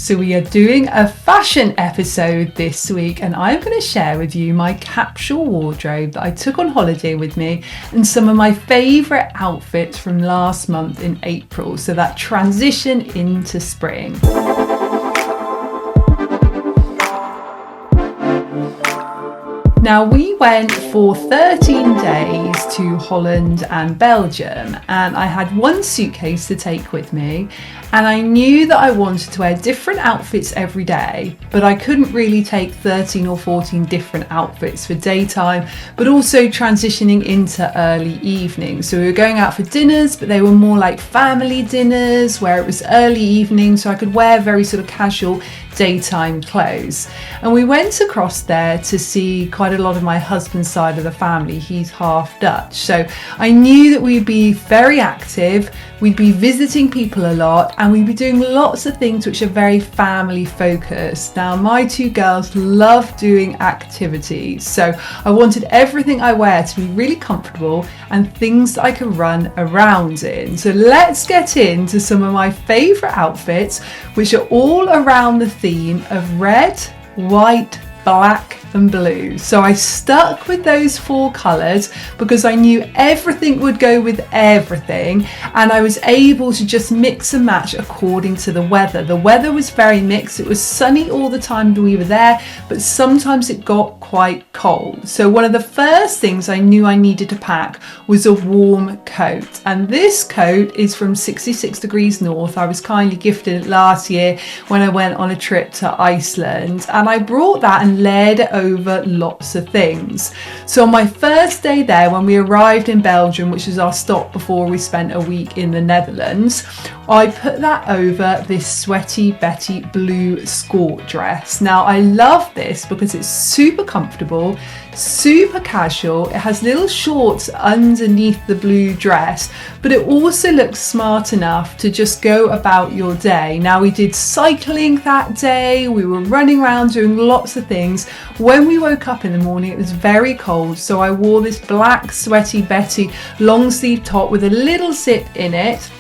So we are doing a fashion episode this week, and I'm going to share with you my capsule wardrobe that I took on holiday with me and some of my favourite outfits from last month in April, so that transition into spring. Now, we went for 13 days to Holland and Belgium, and I had one suitcase to take with me, and I knew that I wanted to wear different outfits every day, but I couldn't really take 13 or 14 different outfits for daytime, but also transitioning into early evening. So we were going out for dinners, but they were more like family dinners where it was early evening, so I could wear very sort of casual daytime clothes. And we went across there to see quite a lot of my husband's side of the family. He's half Dutch, so I knew that we'd be very active, we'd be visiting people a lot, and we'd be doing lots of things which are very family focused. Now, my two girls love doing activities, so I wanted everything I wear to be really comfortable and things that I can run around in. So let's get into some of my favourite outfits, which are all around the theme of red, white, black and blue. So I stuck with those four colours because I knew everything would go with everything, and I was able to just mix and match according to the weather. The weather was very mixed. It was sunny all the time we were there, but sometimes it got quite cold. So one of the first things I knew I needed to pack was a warm coat, and this coat is from 66 degrees north. I was kindly gifted it last year when I went on a trip to Iceland, and I brought that and layered it over lots of things. So on my first day there, when we arrived in Belgium, which was our stop before we spent a week in the Netherlands, I put that over this Sweaty Betty blue skirt dress. Now, I love this because it's super comfortable, super casual. It has little shorts underneath the blue dress, but it also looks smart enough to just go about your day. Now, we did cycling that day, we were running around doing lots of things. When we woke up in the morning, it was very cold, so I wore this black Sweaty Betty long sleeve top with a little zip in it.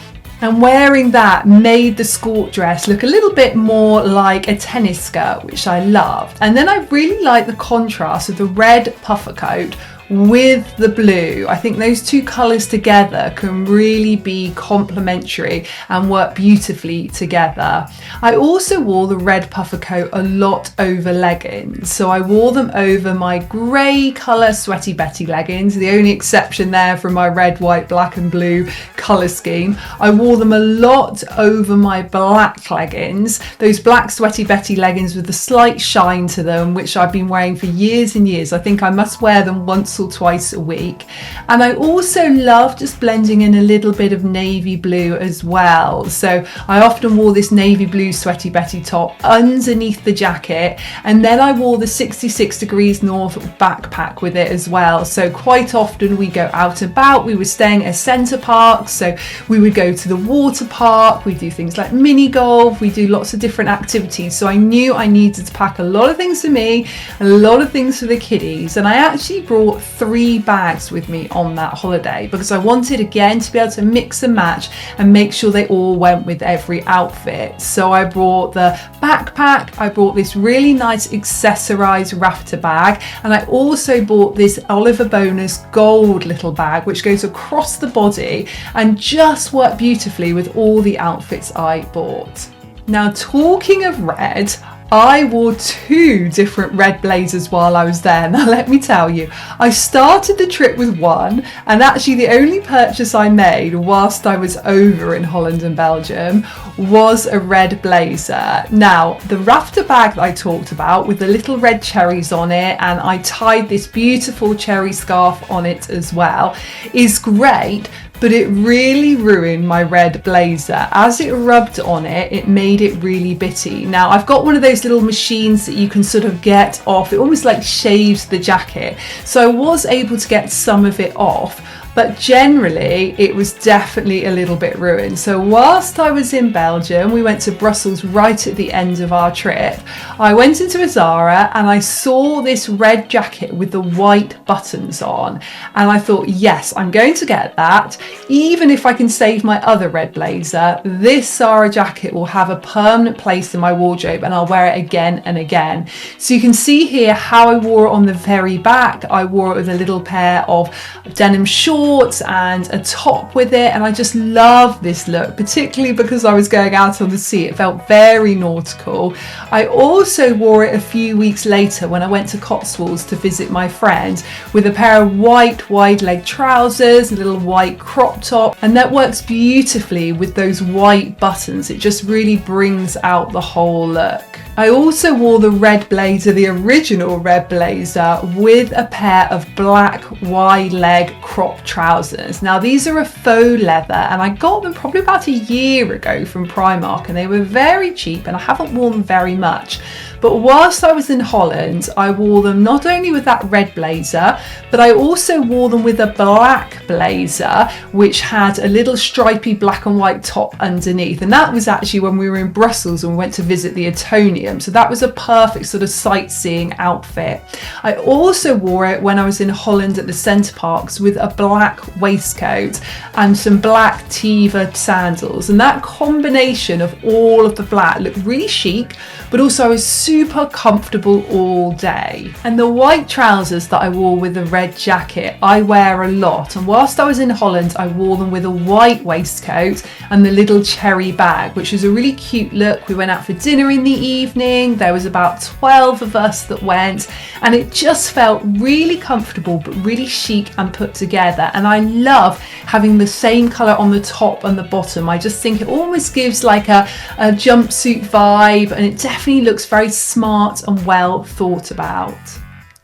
And wearing that made the skirt dress look a little bit more like a tennis skirt, which I loved. And then I really liked the contrast of the red puffer coat with the blue. I think those two colours together can really be complementary and work beautifully together. I also wore the red puffer coat a lot over leggings. So I wore them over my grey colour Sweaty Betty leggings, the only exception there from my red, white, black and blue colour scheme. I wore them a lot over my black leggings, those black Sweaty Betty leggings with the slight shine to them, which I've been wearing for years and years. I think I must wear them once or twice a week. And I also love just blending in a little bit of navy blue as well. So I often wore this navy blue Sweaty Betty top underneath the jacket, and then I wore the 66 degrees north backpack with it as well. So quite often we go out and about. We were staying at Centre Park, so we would go to the water park, we do things like mini golf, we do lots of different activities. So I knew I needed to pack a lot of things for me, a lot of things for the kiddies, and I actually brought 3 bags with me on that holiday because I wanted again to be able to mix and match and make sure they all went with every outfit. So I brought the backpack, I brought this really nice accessorized rafter bag, and I also bought this Oliver Bonus gold little bag which goes across the body and just worked beautifully with all the outfits I bought. Now, talking of red, I wore 2 different red blazers while I was there. Now, let me tell you, I started the trip with one, and actually the only purchase I made whilst I was over in Holland and Belgium was a red blazer. Now, the rafter bag that I talked about with the little red cherries on it, and I tied this beautiful cherry scarf on it as well, is great, but it really ruined my red blazer. As it rubbed on it, it made it really bitty. Now, I've got one of those little machines that you can sort of get off. It almost like shaves the jacket. So I was able to get some of it off, but generally it was definitely a little bit ruined. So whilst I was in Belgium, we went to Brussels right at the end of our trip. I went into a Zara and I saw this red jacket with the white buttons on, and I thought, yes, I'm going to get that. Even if I can save my other red blazer, this Zara jacket will have a permanent place in my wardrobe and I'll wear it again and again. So you can see here how I wore it on the very back. I wore it with a little pair of denim shorts and a top with it, and I just love this look, particularly because I was going out on the sea. It felt very nautical. I also wore it a few weeks later when I went to Cotswolds to visit my friend with a pair of white wide leg trousers, a little white crop top, and that works beautifully with those white buttons. It just really brings out the whole look. I also wore the red blazer, the original red blazer, with a pair of black wide leg crop trousers. Now these are a faux leather and I got them probably about a year ago from Primark, and they were very cheap and I haven't worn them very much. But whilst I was in Holland, I wore them not only with that red blazer, but I also wore them with a black blazer, which had a little stripy black and white top underneath. And that was actually when we were in Brussels and we went to visit the Atonium. So that was a perfect sort of sightseeing outfit. I also wore it when I was in Holland at the Centre Parks with a black waistcoat and some black Teva sandals. And that combination of all of the black looked really chic, but also I was super comfortable all day. And the white trousers that I wore with the red jacket, I wear a lot. And whilst I was in Holland, I wore them with a white waistcoat and the little cherry bag, which is a really cute look. We went out for dinner in the evening. There was about 12 of us that went, and it just felt really comfortable, but really chic and put together. And I love having the same colour on the top and the bottom. I just think it almost gives like a jumpsuit vibe, and it definitely looks very smart and well thought about.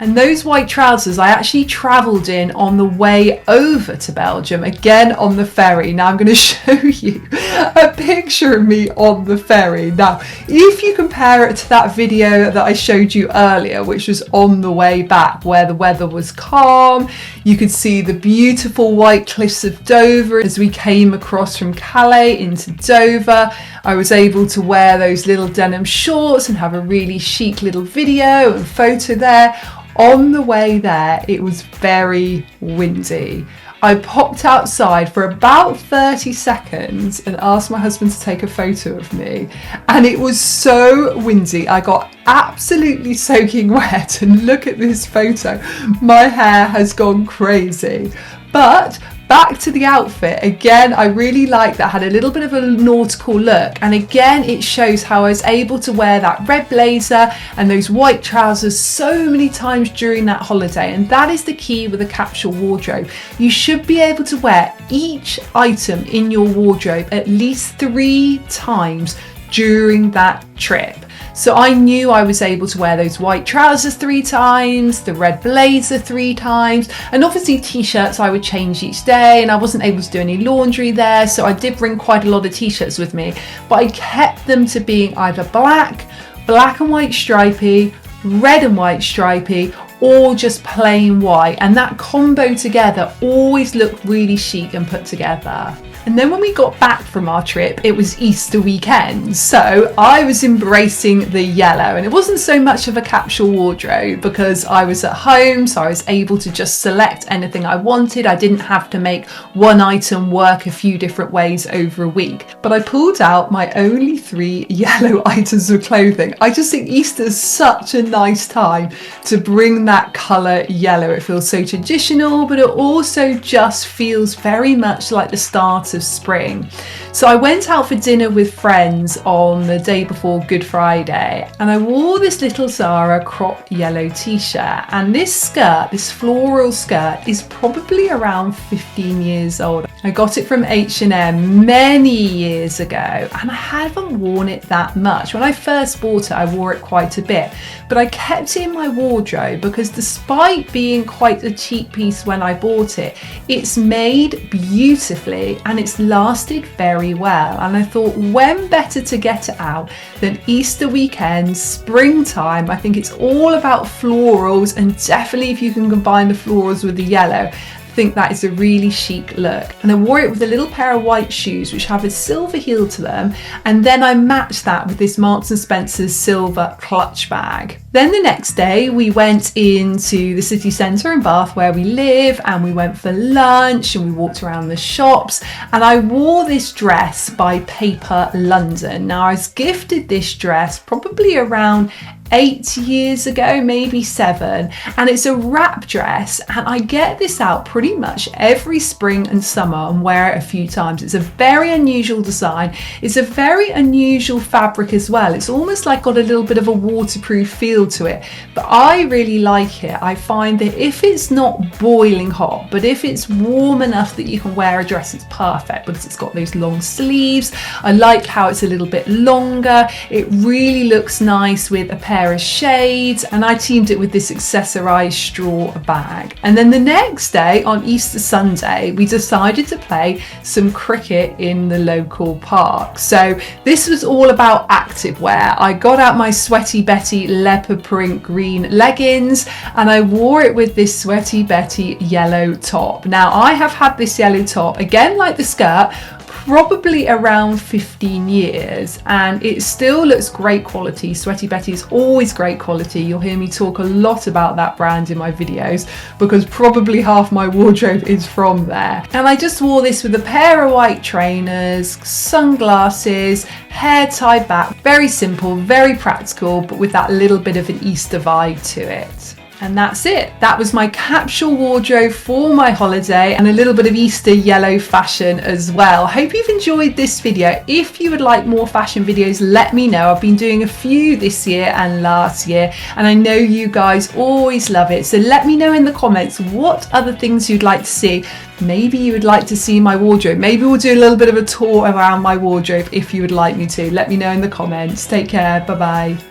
And those white trousers I actually travelled in on the way over to Belgium, again on the ferry. Now I'm going to show you a picture of me on the ferry. Now, if you compare it to that video that I showed you earlier, which was on the way back, where the weather was calm, you could see the beautiful white cliffs of Dover as we came across from Calais into Dover. I was able to wear those little denim shorts and have a really chic little video and photo there. On the way there, it was very windy. I popped outside for about 30 seconds and asked my husband to take a photo of me, and it was so windy. I got absolutely soaking wet, and look at this photo. My hair has gone crazy. But back to the outfit, again, I really like that. Had a little bit of a nautical look, and again it shows how I was able to wear that red blazer and those white trousers so many times during that holiday. And that is the key with a capsule wardrobe. You should be able to wear each item in your wardrobe at least 3 times during that trip. So I knew I was able to wear those white trousers 3 times, the red blazer 3 times, and obviously t-shirts I would change each day, and I wasn't able to do any laundry there, so I did bring quite a lot of t-shirts with me, but I kept them to being either black and white stripy, red and white stripy, or just plain white, and that combo together always looked really chic and put together. And then when we got back from our trip, it was Easter weekend, so I was embracing the yellow, and it wasn't so much of a capsule wardrobe because I was at home, so I was able to just select anything I wanted. I didn't have to make one item work a few different ways over a week, but I pulled out my only 3 yellow items of clothing. I just think Easter is such a nice time to bring that colour yellow. It feels so traditional, but it also just feels very much like the start of spring. So I went out for dinner with friends on the day before Good Friday, and I wore this little Zara crop yellow t-shirt, and this skirt, this floral skirt, is probably around 15 years old. I got it from H&M many years ago, and I haven't worn it that much. When I first bought it, I wore it quite a bit, but I kept it in my wardrobe because despite being quite a cheap piece when I bought it, it's made beautifully and it's lasted very well. And I thought, when better to get it out than Easter weekend, springtime. I think it's all about florals, and definitely if you can combine the florals with the yellow, think that is a really chic look. And I wore it with a little pair of white shoes which have a silver heel to them, and then I matched that with this Marks & Spencer's silver clutch bag. Then the next day we went into the city centre in Bath where we live, and we went for lunch and we walked around the shops, and I wore this dress by Paper London. Now I was gifted this dress probably around 8 years ago, maybe 7, and it's a wrap dress, and I get this out pretty much every spring and summer and wear it a few times. It's a very unusual design. It's a very unusual fabric as well. It's almost like got a little bit of a waterproof feel to it, but I really like it. I find that if it's not boiling hot, but if it's warm enough that you can wear a dress, it's perfect because it's got those long sleeves. I like how it's a little bit longer. It really looks nice with a pair of shades, and I teamed it with this accessorized straw bag. And then the next day, on Easter Sunday, we decided to play some cricket in the local park. So this was all about activewear. I got out my Sweaty Betty leopard print green leggings, and I wore it with this Sweaty Betty yellow top. Now I have had this yellow top, again like the skirt, probably around 15 years, and it still looks great quality. Sweaty Betty is always great quality. You'll hear me talk a lot about that brand in my videos because probably half my wardrobe is from there. And I just wore this with a pair of white trainers, sunglasses, hair tied back. Very simple, very practical, but with that little bit of an Easter vibe to it. And that's it. That was my capsule wardrobe for my holiday, and a little bit of Easter yellow fashion as well. Hope you've enjoyed this video. If you would like more fashion videos, let me know. I've been doing a few this year and last year, and I know you guys always love it. So let me know in the comments what other things you'd like to see. Maybe you would like to see my wardrobe. Maybe we'll do a little bit of a tour around my wardrobe if you would like me to. Let me know in the comments. Take care. Bye bye.